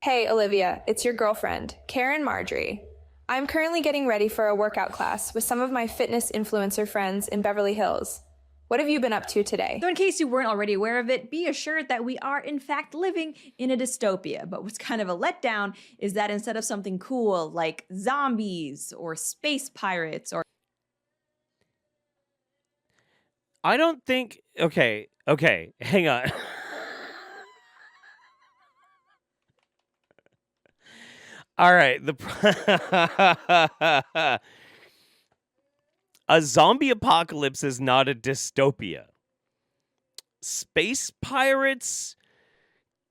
Hey, Olivia, it's your girlfriend, Karen Marjorie. I'm currently getting ready for a workout class with some of my fitness influencer friends in Beverly Hills. What have you been up to today? So in case you weren't already aware of it, be assured that we are in fact living in a dystopia. But what's kind of a letdown is that instead of something cool like zombies or space pirates or I don't think. Okay, hang on. All right, a zombie apocalypse is not a dystopia. Space pirates,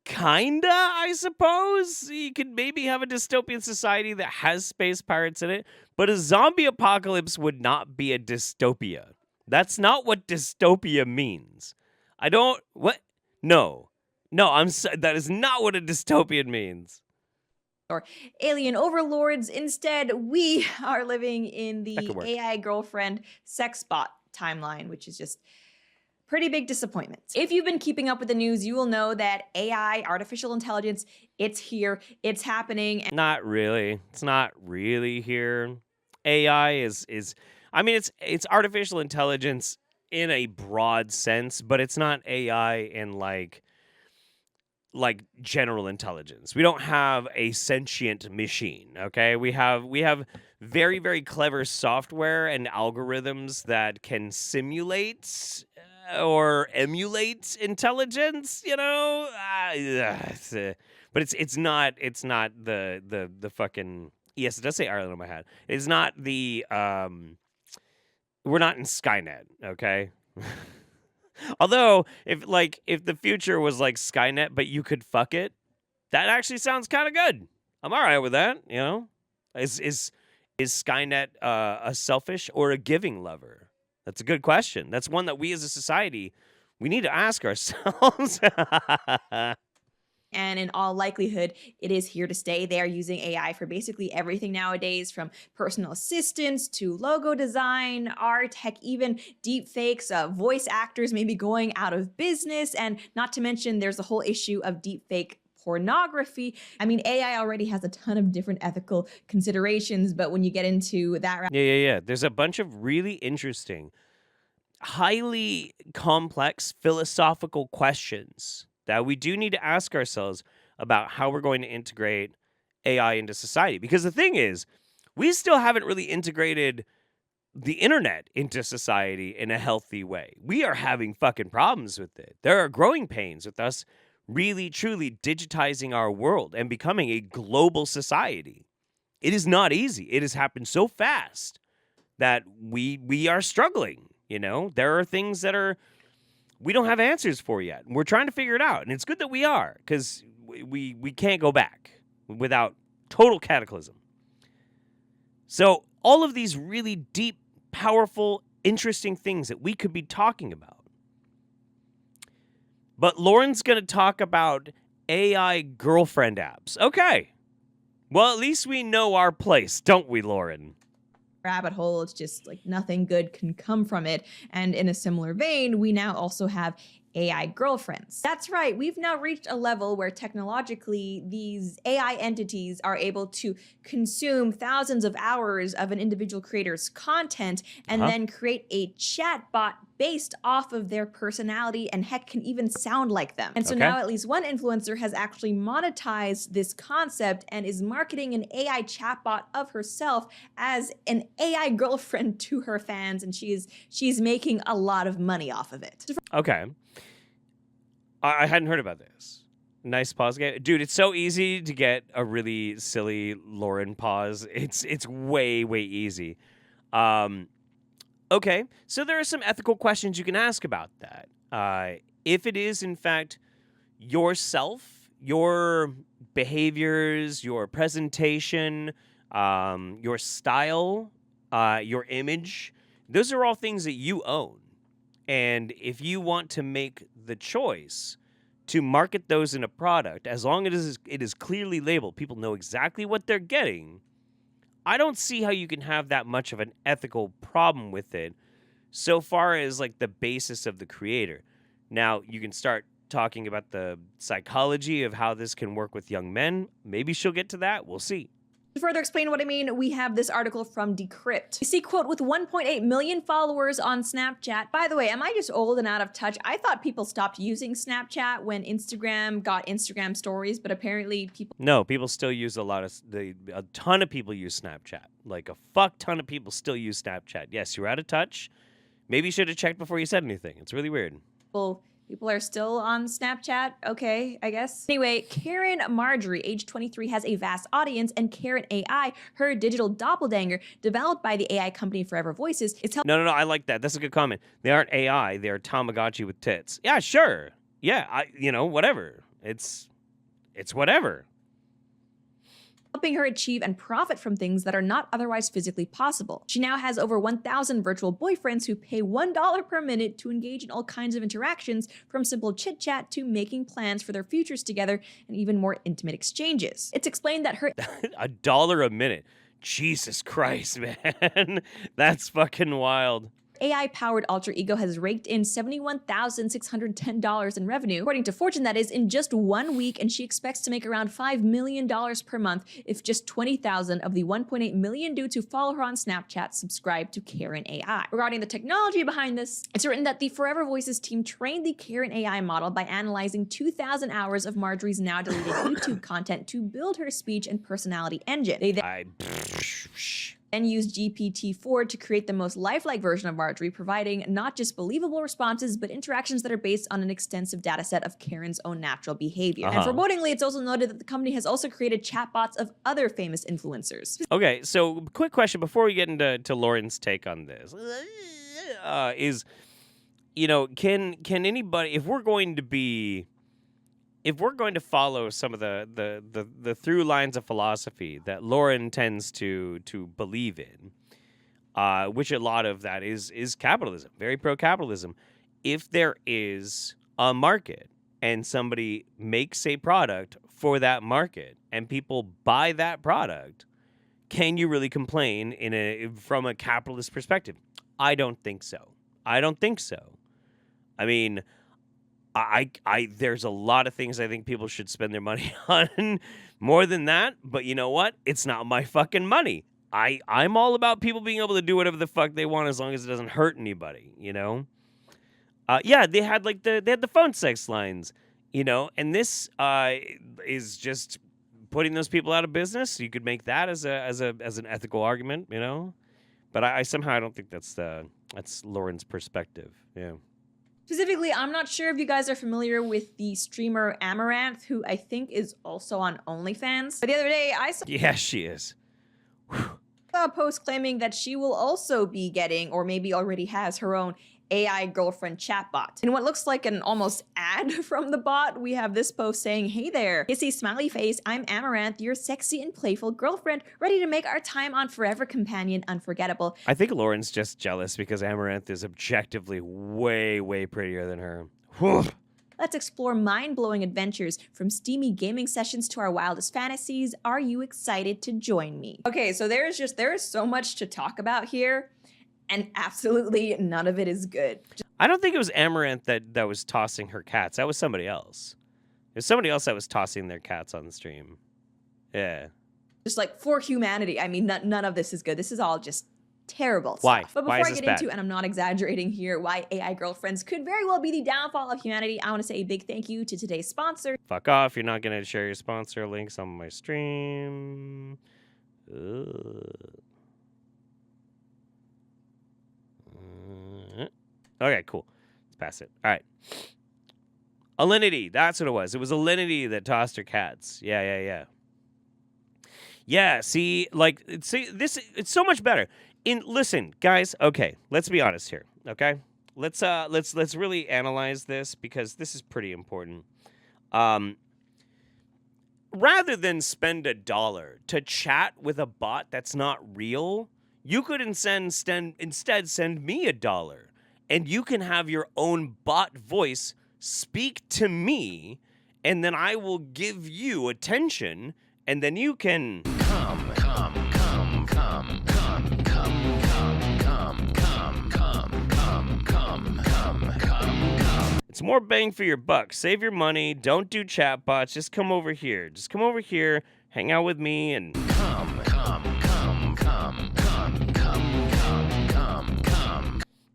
kinda, I suppose. You could maybe have a dystopian society that has space pirates in it, but a zombie apocalypse would not be a dystopia. That's not what dystopia means. I don't. What? No. That is not what a dystopian means. alien overlords. Instead, we are living in That the could work. AI girlfriend sex bot timeline, which is just pretty big disappointment. If you've been keeping up with the news, you will know that AI, artificial intelligence, it's here, it's happening. Not really. It's not really here. AI is I mean it's artificial intelligence in a broad sense, but it's not AI in like general intelligence. We don't have a sentient machine, okay? We have very very clever software and algorithms that can simulate or emulate intelligence, you know? But it's not the fucking. Yes, it does say Ireland on my hat. It's not the we're not in Skynet, okay? Although if the future was like Skynet but you could fuck it, that actually sounds kind of good. I'm all right with that, you know? Is Skynet a selfish or a giving lover? That's a good question. That's one that we as a society we need to ask ourselves. And in all likelihood, it is here to stay. They are using AI for basically everything nowadays, from personal assistants to logo design, art, heck, even deep fakes, voice actors maybe going out of business. And not to mention, there's a whole issue of deep fake pornography. I mean, AI already has a ton of different ethical considerations, but when you get into that Yeah. There's a bunch of really interesting, highly complex philosophical questions that we do need to ask ourselves about how we're going to integrate AI into society. Because the thing is, we still haven't really integrated the internet into society in a healthy way. We are having fucking problems with it. There are growing pains with us really truly digitizing our world and becoming a global society. It is not easy. It has happened so fast that we are struggling, you know? There are things that we don't have answers for yet. We're trying to figure it out, and it's good that we are, because we can't go back without total cataclysm. So all of these really deep, powerful, interesting things that we could be talking about. But Lauren's going to talk about AI girlfriend apps. Okay. Well, at least we know our place, don't we, Lauren? rabbit hole, it's just like nothing good can come from it. And in a similar vein, we now also have AI girlfriends. That's right, we've now reached a level where technologically these AI entities are able to consume thousands of hours of an individual creator's content and then create a chatbot based off of their personality and heck can even sound like them. And so now at least one influencer has actually monetized this concept and is marketing an AI chatbot of herself as an AI girlfriend to her fans, and she's making a lot of money off of it. Okay. I hadn't heard about this. Nice pause, dude. It's so easy to get a really silly Lauren pause. It's way easy. Okay, so there are some ethical questions you can ask about that. If it is in fact yourself, your behaviors, your presentation, your style, your image, those are all things that you own. And if you want to make the choice to market those in a product, as long as it is clearly labeled, people know exactly what they're getting, I don't see how you can have that much of an ethical problem with it so far as like the basis of the creator. Now, you can start talking about the psychology of how this can work with young men. Maybe she'll get to that. We'll see. To further explain what I mean, we have this article from Decrypt. You see, quote, with 1.8 million followers on Snapchat. By the way, am I just old and out of touch? I thought people stopped using Snapchat when Instagram got Instagram stories, but apparently people... No, people still use a ton of people use Snapchat. Like a fuck ton of people still use Snapchat. Yes, you're out of touch. Maybe you should have checked before you said anything. It's really weird. People are still on Snapchat. Okay, I guess. Anyway, Caryn Marjorie, age 23, has a vast audience, and Caryn AI, her digital doppelganger, developed by the AI company Forever Voices, is helping... No, I like that. That's a good comment. They aren't AI. They're Tamagotchi with tits. Yeah, sure. Yeah, whatever. It's whatever. Helping her achieve and profit from things that are not otherwise physically possible. She now has over 1,000 virtual boyfriends who pay $1 per minute to engage in all kinds of interactions, from simple chit-chat to making plans for their futures together and even more intimate exchanges. It's explained that her... $1 a minute. Jesus Christ, man. That's fucking wild. AI-powered alter ego has raked in $71,610 in revenue, according to Fortune, that is, in just 1 week, and she expects to make around $5 million per month if just 20,000 of the 1.8 million dudes who follow her on Snapchat subscribe to Caryn AI. Regarding the technology behind this, it's written that the Forever Voices team trained the Caryn AI model by analyzing 2,000 hours of Marjorie's now deleted YouTube content to build her speech and personality engine. They then used GPT-4 to create the most lifelike version of Marjorie, providing not just believable responses, but interactions that are based on an extensive data set of Caryn's own natural behavior. And forebodingly, it's also noted that the company has also created chatbots of other famous influencers. Okay, so quick question before we get into Lauren's take on this. Can anybody, if we're going to follow some of the through lines of philosophy that Lauren tends to believe in, which a lot of that is capitalism, very pro-capitalism. If there is a market and somebody makes a product for that market and people buy that product, can you really complain from a capitalist perspective? I don't think so. I mean, there's a lot of things I think people should spend their money on more than that, but you know what? It's not my fucking money. I'm all about people being able to do whatever the fuck they want as long as it doesn't hurt anybody, you know? Yeah, they had the phone sex lines, you know, and this is just putting those people out of business. You could make that as an ethical argument, you know? But I somehow don't think that's Lauren's perspective. Yeah. Specifically, I'm not sure if you guys are familiar with the streamer Amaranth, who I think is also on OnlyFans. But the other day, I saw... Yeah, she is. A post claiming that she will also be getting, or maybe already has, her own AI girlfriend chatbot. In what looks like an almost ad from the bot, we have this post saying, "Hey there, kissy smiley face, I'm Amaranth, your sexy and playful girlfriend, ready to make our time on Forever Companion unforgettable." I think Lauren's just jealous because Amaranth is objectively way, way prettier than her. Let's explore mind-blowing adventures from steamy gaming sessions to our wildest fantasies. Are you excited to join me? Okay, so there is so much to talk about here, and absolutely none of it is good. I don't think it was Amaranth that was tossing her cats. That was somebody else. There's somebody else that was tossing their cats on the stream. Yeah. Just like for humanity. I mean, none of this is good. This is all just terrible Why? stuff. But Why before is I this get into, bad? and I'm not exaggerating here, why AI girlfriends could very well be the downfall of humanity, I want to say a big thank you to today's sponsor. Fuck off. You're not going to share your sponsor links on my stream. Okay, cool. Let's pass it. All right. Alinity. That's what it was. It was Alinity that tossed her cats. Yeah. Yeah, see, this, it's so much better. Listen, guys, okay, let's be honest here, okay? Let's really analyze this because this is pretty important. Rather than spend $1 to chat with a bot that's not real, you could instead send me $1, and you can have your own bot voice speak to me, and then I will give you attention, and then you can It's more bang for your buck. Save your money. Don't do chatbots. Just come over here. Just come over here. Hang out with me and come.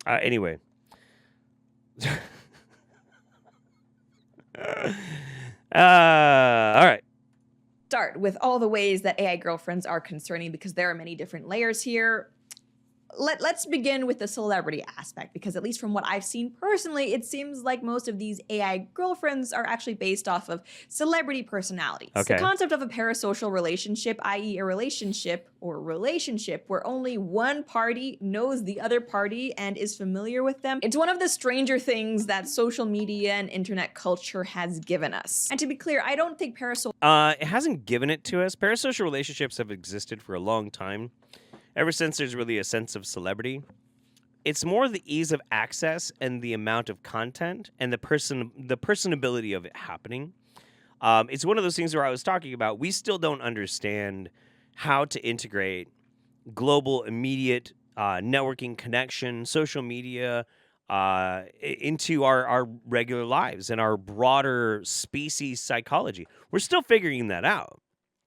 Anyway. All right. Start with all the ways that AI girlfriends are concerning, because there are many different layers here. Let's begin with the celebrity aspect, because at least from what I've seen personally, it seems like most of these AI girlfriends are actually based off of celebrity personalities. Okay. The concept of a parasocial relationship, i.e. a relationship where only one party knows the other party and is familiar with them. It's one of the stranger things that social media and internet culture has given us. And to be clear, I don't think it hasn't given it to us. Parasocial relationships have existed for a long time. Ever since there's really a sense of celebrity. It's more the ease of access and the amount of content and the personability of it happening. It's one of those things where I was talking about, we still don't understand how to integrate global, immediate networking connection, social media into our regular lives and our broader species psychology. We're still figuring that out.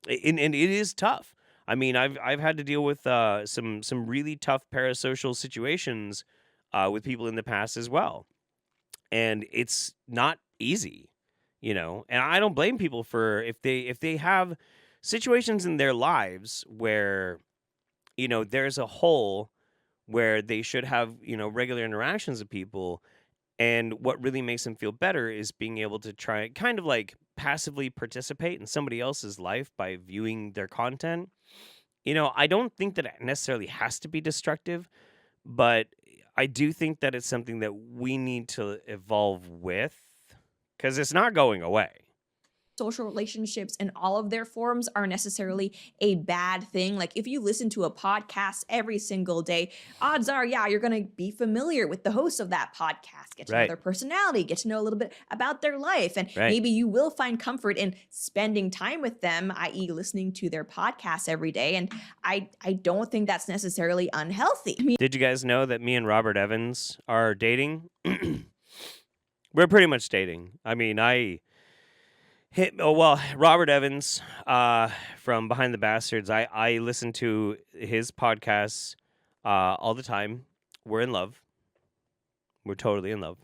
And it is tough. I mean, I've had to deal with some really tough parasocial situations with people in the past as well, and it's not easy, And I don't blame people for if they have situations in their lives where there's a hole where they should have regular interactions with people, and what really makes them feel better is being able to try kind of like passively participate in somebody else's life by viewing their content. I don't think that it necessarily has to be destructive, but I do think that it's something that we need to evolve with because it's not going away. social relationships in all of their forms are necessarily a bad thing. Like if you listen to a podcast every single day, odds are, yeah, you're going to be familiar with the host of that podcast, get to know Right. their personality, get to know a little bit about their life. And Right. maybe you will find comfort in spending time with them, i.e. listening to their podcasts every day. And I don't think that's necessarily unhealthy. I mean, Did you guys know that me and Robert Evans are dating? We're pretty much dating. I mean, Robert Evans from Behind the Bastards, I listen to his podcasts all the time. We're in love. We're totally in love.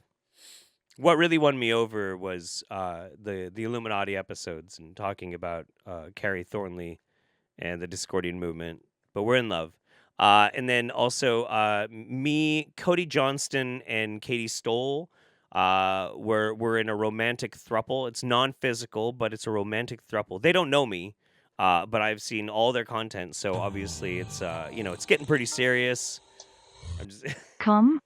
What really won me over was the Illuminati episodes and talking about Carrie Thornley and the Discordian movement. But we're in love. And then also me, Cody Johnston, and Katie Stoll, we're in a romantic throuple. It's non-physical, but it's a romantic throuple. They don't know me, but I've seen all their content, so obviously it's it's getting pretty serious. I'm just Come?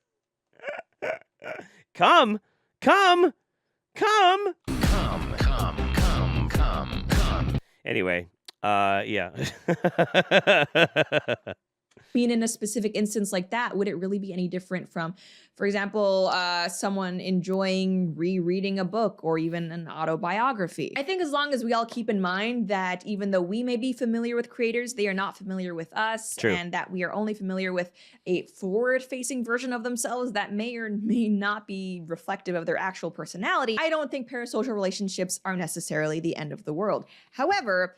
come. Anyway, yeah. mean, in a specific instance like that, would it really be any different from, for example, someone enjoying rereading a book or even an autobiography? I think as long as we all keep in mind that even though we may be familiar with creators, they are not familiar with us. True. And that we are only familiar with a forward-facing version of themselves that may or may not be reflective of their actual personality, I don't think parasocial relationships are necessarily the end of the world. However,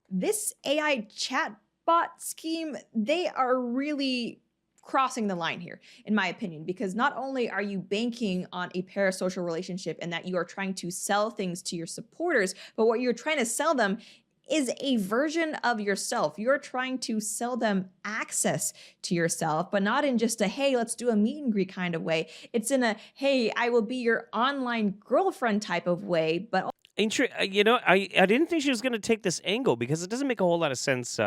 this AI chatbot scheme, they are really crossing the line here, in my opinion, because not only are you banking on a parasocial relationship and that you are trying to sell things to your supporters, but what you're trying to sell them is a version of yourself. You're trying to sell them access to yourself, but not in just a, hey, let's do a meet and greet kind of way. It's in a, hey, I will be your online girlfriend type of way, but I didn't think she was going to take this angle because it doesn't make a whole lot of sense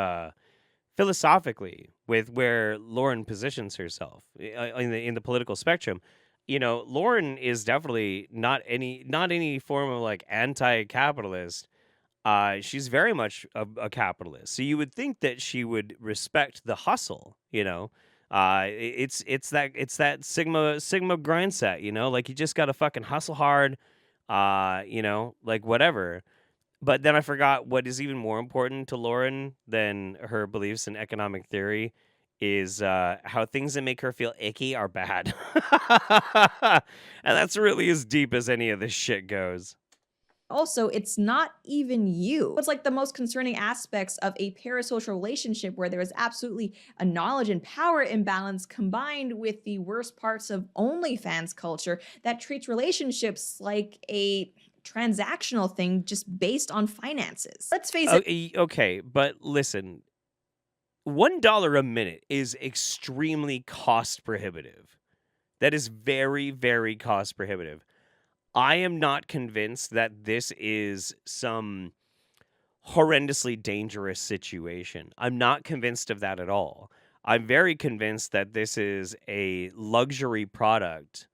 philosophically with where Lauren positions herself in the political spectrum. Lauren is definitely not any form of like anti-capitalist. She's very much a capitalist. So you would think that she would respect the hustle. It's that Sigma grind set. Like you just got to fucking hustle hard. Like whatever. But then I forgot what is even more important to Lauren than her beliefs in economic theory is how things that make her feel icky are bad. And that's really as deep as any of this shit goes. Also, it's not even you. It's like the most concerning aspects of a parasocial relationship where there is absolutely a knowledge and power imbalance combined with the worst parts of OnlyFans culture that treats relationships like a transactional thing just based on finances. Let's face it. Okay, but listen, $1 a minute is extremely cost prohibitive. That is very, very cost prohibitive. I am not convinced that this is some horrendously dangerous situation. I'm not convinced of that at all. I'm very convinced that this is a luxury product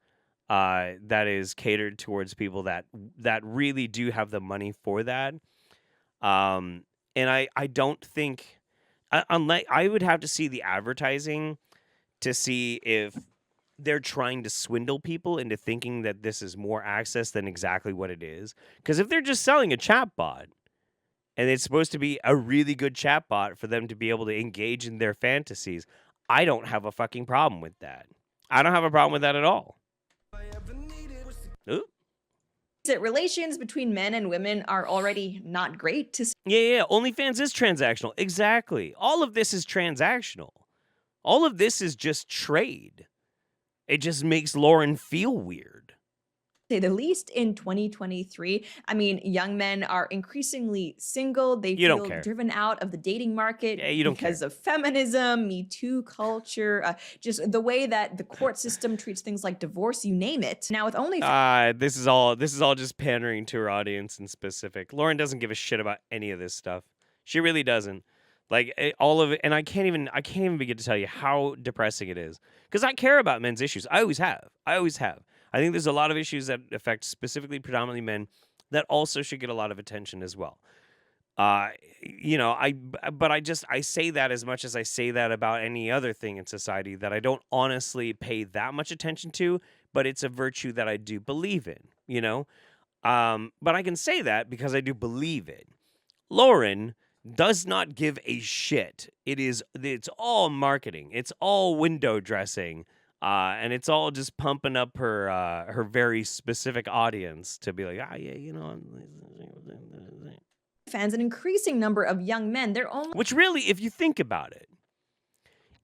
that is catered towards people that really do have the money for that. And I don't think unless I would have to see the advertising to see if they're trying to swindle people into thinking that this is more access than exactly what it is. Because if they're just selling a chatbot and it's supposed to be a really good chatbot for them to be able to engage in their fantasies, I don't have a fucking problem with that. I don't have a problem with that at all. Ooh. Relations between men and women are already not great to Yeah. OnlyFans is transactional. Exactly. All of this is transactional. All of this is just trade. It just makes Lauren feel weird. say the least in 2023. I mean, young men are increasingly single. They You don't feel care. driven out of the dating market Yeah, you don't because care. of feminism, Me Too culture, just the way that the court system treats things like divorce, you name it. Now with OnlyFans, This is all just pandering to her audience in specific. Lauren doesn't give a shit about any of this stuff. She really doesn't. Like all of it, and I can't even begin to tell you how depressing it is. Because I care about men's issues. I always have. I think there's a lot of issues that affect specifically predominantly men that also should get a lot of attention as well. But I say that as much as I say that about any other thing in society that I don't honestly pay that much attention to, but it's a virtue that I do believe in, but I can say that because I do believe it. Lauren does not give a shit. It's all marketing. It's all window dressing. And it's all just pumping up her very specific audience to be like, an increasing number of young men, they're only which really, if you think about it,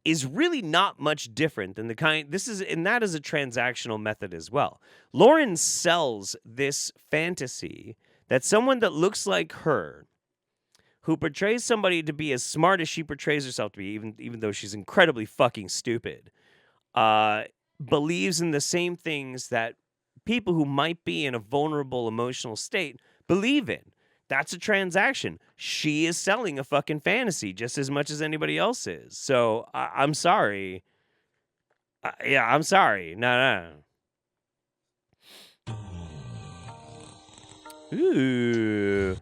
is really not much different than that is a transactional method as well. Lauren sells this fantasy that someone that looks like her, who portrays somebody to be as smart as she portrays herself to be, even though she's incredibly fucking stupid, believes in the same things that people who might be in a vulnerable emotional state believe in. That's a transaction. She is selling a fucking fantasy just as much as anybody else is. So I'm sorry. I'm sorry. No. Ooh.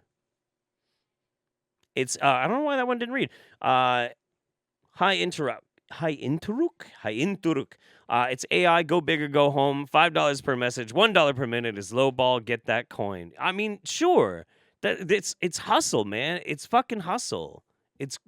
It's I don't know why that one didn't read. Hi Interuk. It's AI, go big or go home. $5 per message, $1 per minute is lowball. Get that coin. I mean, sure. It's hustle, man. It's fucking hustle. It's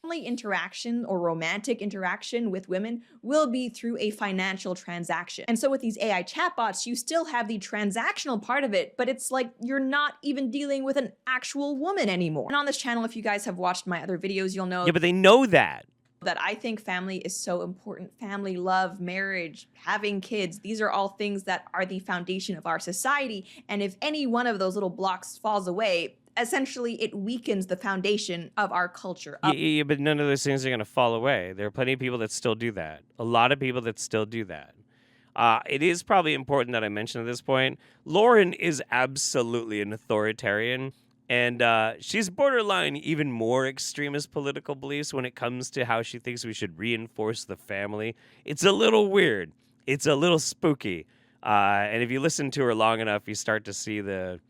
only interaction or romantic interaction with women will be through a financial transaction. And so with these AI chatbots, you still have the transactional part of it, but it's like you're not even dealing with an actual woman anymore. And on this channel, if you guys have watched my other videos, you'll know but they know that I think family is so important. Family, love, marriage, having kids, these are all things that are the foundation of our society. And if any one of those little blocks falls away, essentially it weakens the foundation of our culture. Yeah, but none of those things are going to fall away. There are plenty of people that still do that. A lot of people that still do that. It is probably important that I mention at this point, Lauren is absolutely an authoritarian. And she's borderline even more extremist political beliefs when it comes to how she thinks we should reinforce the family. It's a little weird. It's a little spooky. And if you listen to her long enough, you start to see the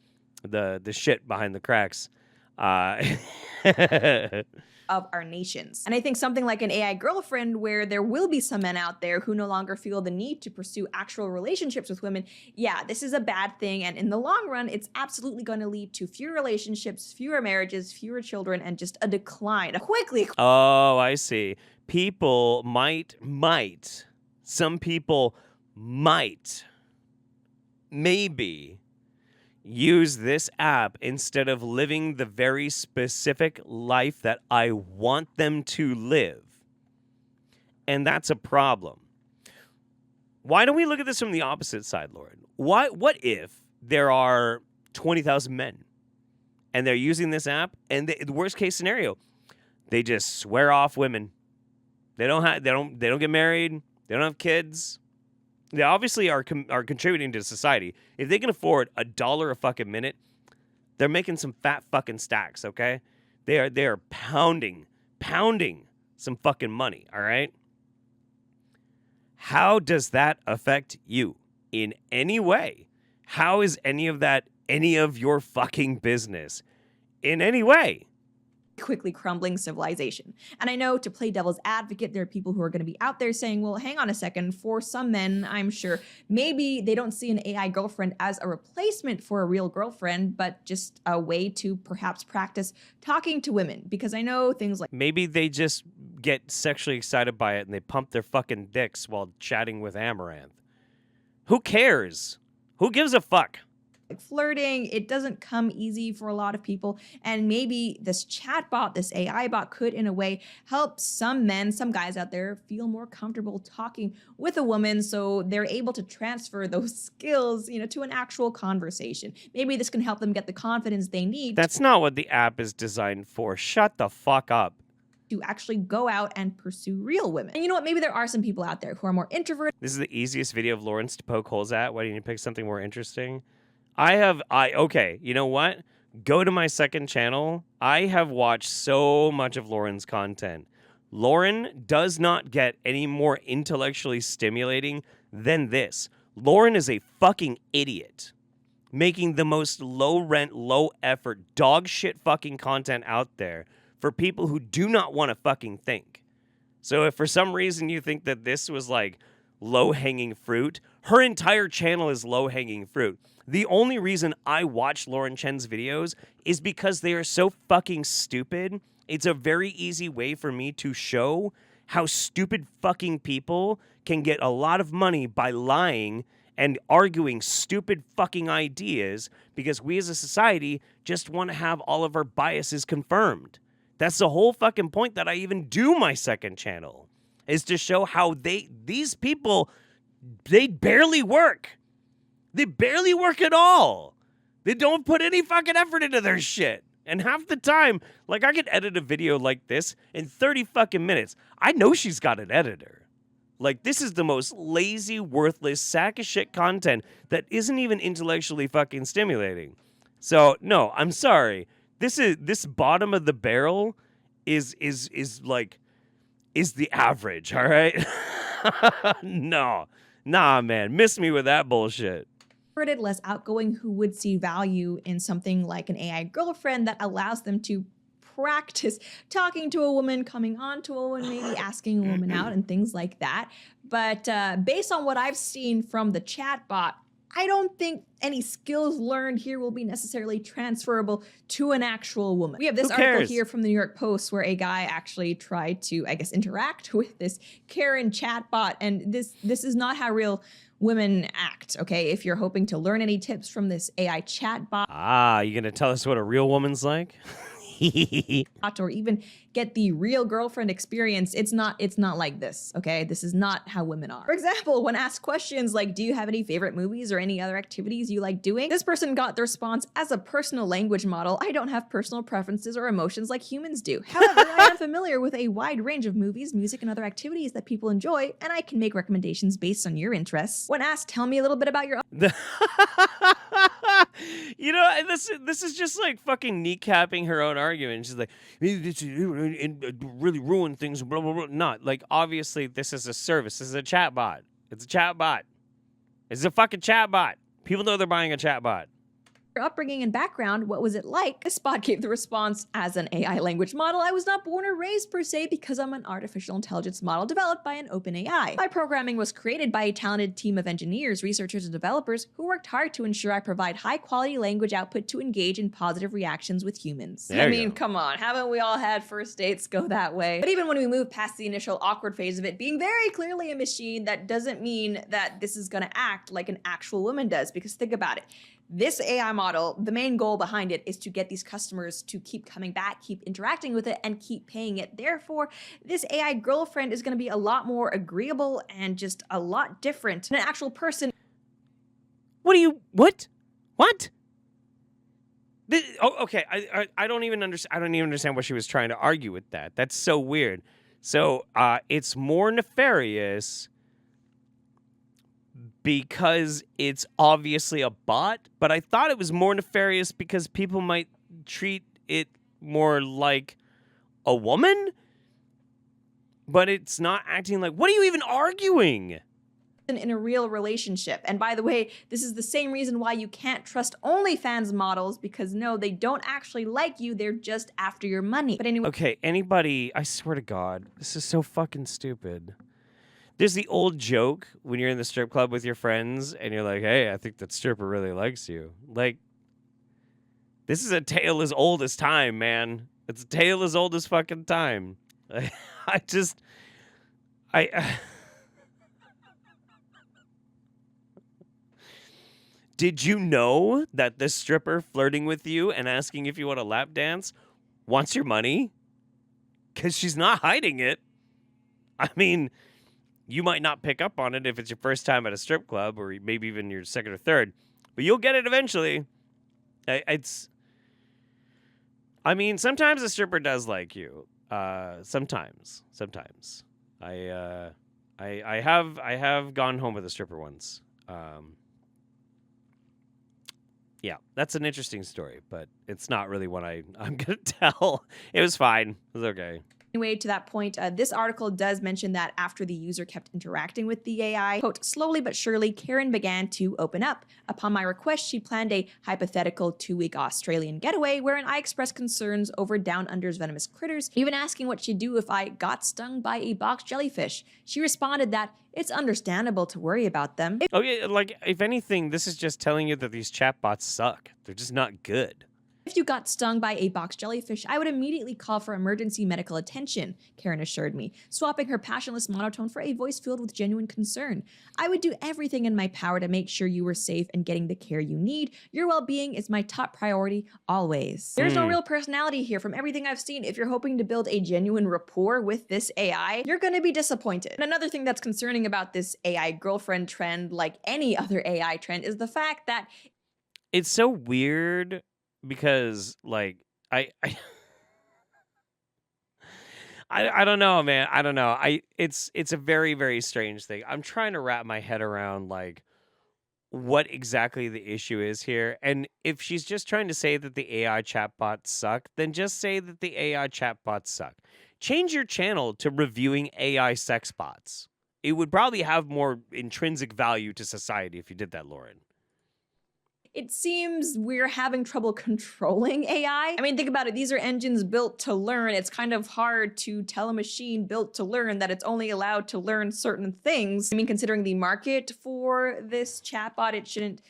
shit behind the cracks. of our nations. And I think something like an AI girlfriend, where there will be some men out there who no longer feel the need to pursue actual relationships with women, yeah, this is a bad thing. And in the long run, it's absolutely going to lead to fewer relationships, fewer marriages, fewer children, and just a decline, Oh, I see. People some people might, maybe, use this app instead of living the very specific life that I want them to live. And that's a problem. Why don't we look at this from the opposite side, Lauren? What if there are 20,000 men and they're using this app, and the worst case scenario, they just swear off women. They don't get married, they don't have kids. They obviously are contributing to society. If they can afford $1 a fucking minute, they're making some fat fucking stacks, okay? They are pounding some fucking money, all right? How does that affect you in any way? How is any of that any of your fucking business in any way? quickly crumbling civilization. And I know, to play devil's advocate, there are people who are going to be out there saying, well, hang on a second, for some men, I'm sure, maybe they don't see an AI girlfriend as a replacement for a real girlfriend, but just a way to perhaps practice talking to women. Because I know things like, maybe they just get sexually excited by it and they pump their fucking dicks while chatting with Amaranth. Who cares? Who gives a fuck? flirting, it doesn't come easy for a lot of people. And maybe this chatbot, this AI bot, could in a way help some men, some guys out there feel more comfortable talking with a woman, so they're able to transfer those skills, to an actual conversation. Maybe this can help them get the confidence they need. That's not what the app is designed for. Shut the fuck up. To actually go out and pursue real women. And you know what? Maybe there are some people out there who are more introverted. This is the easiest video of Lawrence to poke holes at. Why didn't you pick something more interesting? Okay, you know what? Go to my second channel. I have watched so much of Lauren's content. Lauren does not get any more intellectually stimulating than this. Lauren is a fucking idiot, making the most low rent, low effort, dog shit fucking content out there for people who do not want to fucking think. So if for some reason you think that this was like low-hanging fruit, her entire channel is low-hanging fruit. The only reason I watch Lauren Chen's videos is because they are so fucking stupid. It's a very easy way for me to show how stupid fucking people can get a lot of money by lying and arguing stupid fucking ideas because we as a society just want to have all of our biases confirmed. That's the whole fucking point that I even do my second channel, is to show how these people, they barely work. They barely work at all. They don't put any fucking effort into their shit. And half the time, like, I could edit a video like this in 30 fucking minutes. I know she's got an editor. Like, this is the most lazy, worthless sack of shit content that isn't even intellectually fucking stimulating. So, no, I'm sorry. This bottom of the barrel is the average, all right? No. Nah, man. Miss me with that bullshit. Less outgoing, who would see value in something like an AI girlfriend that allows them to practice talking to a woman, coming on to a woman, maybe asking a woman out and things like that. But based on what I've seen from the chatbot, I don't think any skills learned here will be necessarily transferable to an actual woman. We have this article here from the New York Post where a guy actually tried to, I guess, interact with this Caryn chatbot, and this is not how real women act, okay? If you're hoping to learn any tips from this AI chatbot, you gonna tell us what a real woman's like? or even get the real girlfriend experience, it's not like this, okay? This is not how women are. For example, when asked questions like, do you have any favorite movies or any other activities you like doing? This person got the response, as a personal language model, I don't have personal preferences or emotions like humans do. However, I am familiar with a wide range of movies, music, and other activities that people enjoy, and I can make recommendations based on your interests. When asked, tell me a little bit about your this is just like fucking kneecapping her own argument. She's like, it really ruined things, blah, blah, blah. Not like, obviously this is a service. This is a chatbot. It's a chatbot. It's a fucking chatbot. People know they're buying a chatbot. your upbringing and background, what was it like? This bot gave the response, as an AI language model, I was not born or raised per se because I'm an artificial intelligence model developed by an open AI. My programming was created by a talented team of engineers, researchers, and developers who worked hard to ensure I provide high quality language output to engage in positive reactions with humans. There I you mean, go. come on, haven't we all had first dates go that way? But even when we move past the initial awkward phase of it being very clearly a machine, that doesn't mean that this is gonna act like an actual woman does, because think about it. This AI model, the main goal behind it is to get these customers to keep coming back, keep interacting with it, and keep paying it. Therefore, this AI girlfriend is going to be a lot more agreeable and just a lot different than an actual person. What? Okay, I don't even understand. I don't even understand what she was trying to argue with that. That's so weird. So it's more nefarious because it's obviously a bot, but I thought it was more nefarious because people might treat it more like a woman, but it's not acting like, what are you even arguing? In a real relationship. And by the way, this is the same reason why you can't trust OnlyFans models, because no, they don't actually like you, they're just after your money. But anyway. Okay, anybody, I swear to God, this is so fucking stupid. There's the old joke when you're in the strip club with your friends and you're like, hey, I think that stripper really likes you. Like, this is a tale as old as time, man. It's a tale as old as fucking time. Did you know that this stripper flirting with you and asking if you want a lap dance wants your money? Because she's not hiding it. I mean, you might not pick up on it if it's your first time at a strip club or maybe even your second or third, but you'll get it eventually. I mean, sometimes a stripper does like you. Sometimes. I have gone home with a stripper once. Yeah, that's an interesting story, but it's not really one I'm gonna tell. It was fine. It was okay. Anyway, to that point, this article does mention that after the user kept interacting with the AI, quote, slowly but surely, Caryn began to open up. Upon my request, she planned a hypothetical 2-week Australian getaway wherein I expressed concerns over Down Under's venomous critters, even asking what she'd do if I got stung by a box jellyfish. She responded that it's understandable to worry about them. Okay, like, if anything, this is just telling you that these chatbots suck. They're just not good. If you got stung by a box jellyfish, I would immediately call for emergency medical attention, Caryn assured me, swapping her passionless monotone for a voice filled with genuine concern. I would do everything in my power to make sure you were safe and getting the care you need. Your well-being is my top priority, always. There's no real personality here. From everything I've seen, if you're hoping to build a genuine rapport with this AI, you're gonna be disappointed. And another thing that's concerning about this AI girlfriend trend, like any other AI trend, is the fact that it's so weird. Because, like, I don't know, man. I don't know. It's a very, very strange thing. I'm trying to wrap my head around, like, what exactly the issue is here. And if she's just trying to say that the AI chatbots suck, then just say that the AI chatbots suck. Change your channel to reviewing AI sex bots. It would probably have more intrinsic value to society if you did that, Lauren. it seems we're having trouble controlling AI. I mean, think about it. These are engines built to learn. It's kind of hard to tell a machine built to learn that it's only allowed to learn certain things. I mean, considering the market for this chatbot, it shouldn't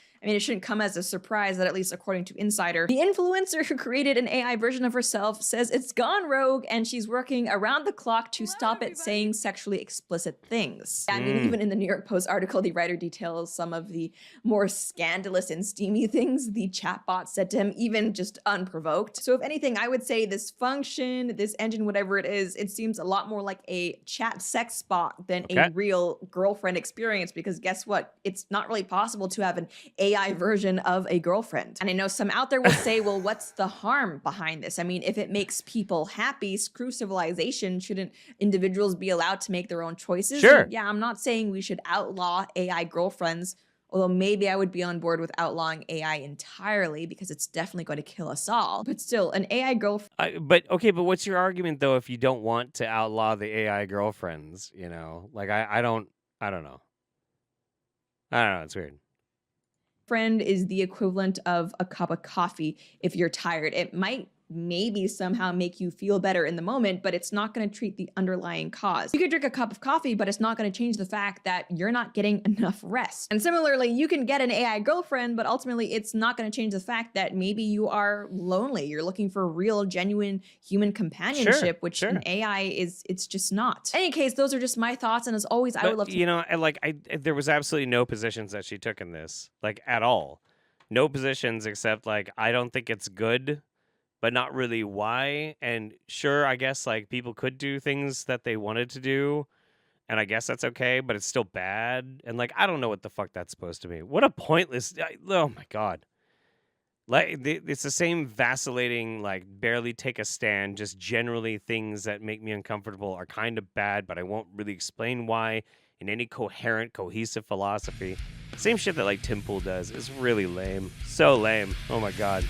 come as a surprise that, at least according to Insider, the influencer who created an AI version of herself says it's gone rogue and she's working around the clock to stop it saying sexually explicit things. I mean, even in the New York Post article, the writer details some of the more scandalous and steamy things the chatbot said to him, even just unprovoked. So if anything, I would say this function, this engine, whatever it is, it seems a lot more like a chat sex bot than a real girlfriend experience, because guess what? It's not really possible to have an AI version of a girlfriend. And I know some out there will say, well, what's the harm behind this? I mean, if it makes people happy, screw civilization. Shouldn't individuals be allowed to make their own choices? Sure. And yeah, I'm not saying we should outlaw AI girlfriends, although maybe I would be on board with outlawing AI entirely, because it's definitely going to kill us all. But still, an AI girlfriend. But what's your argument though if you don't want to outlaw the AI girlfriends? Like I don't know. It's weird. girlfriend is the equivalent of a cup of coffee if you're tired. It might maybe somehow make you feel better in the moment, but it's not going to treat the underlying cause. You could drink a cup of coffee, but it's not going to change the fact that you're not getting enough rest. And similarly, you can get an AI girlfriend, but ultimately it's not going to change the fact that maybe you are lonely. You're looking for real, genuine human companionship, which an AI it's just not. In any case, those are just my thoughts. And as always, I would love to. You know, there was absolutely no positions that she took in this, like at all. No positions except like, I don't think it's good, but not really why. And sure, I guess like people could do things that they wanted to do, and I guess that's okay, but it's still bad. And like, I don't know what the fuck that's supposed to be. What a pointless, oh my God. Like, it's the same vacillating, like barely take a stand, just generally things that make me uncomfortable are kind of bad, but I won't really explain why in any coherent, cohesive philosophy. Same shit that like Tim Pool does is really lame. So lame. Oh my God.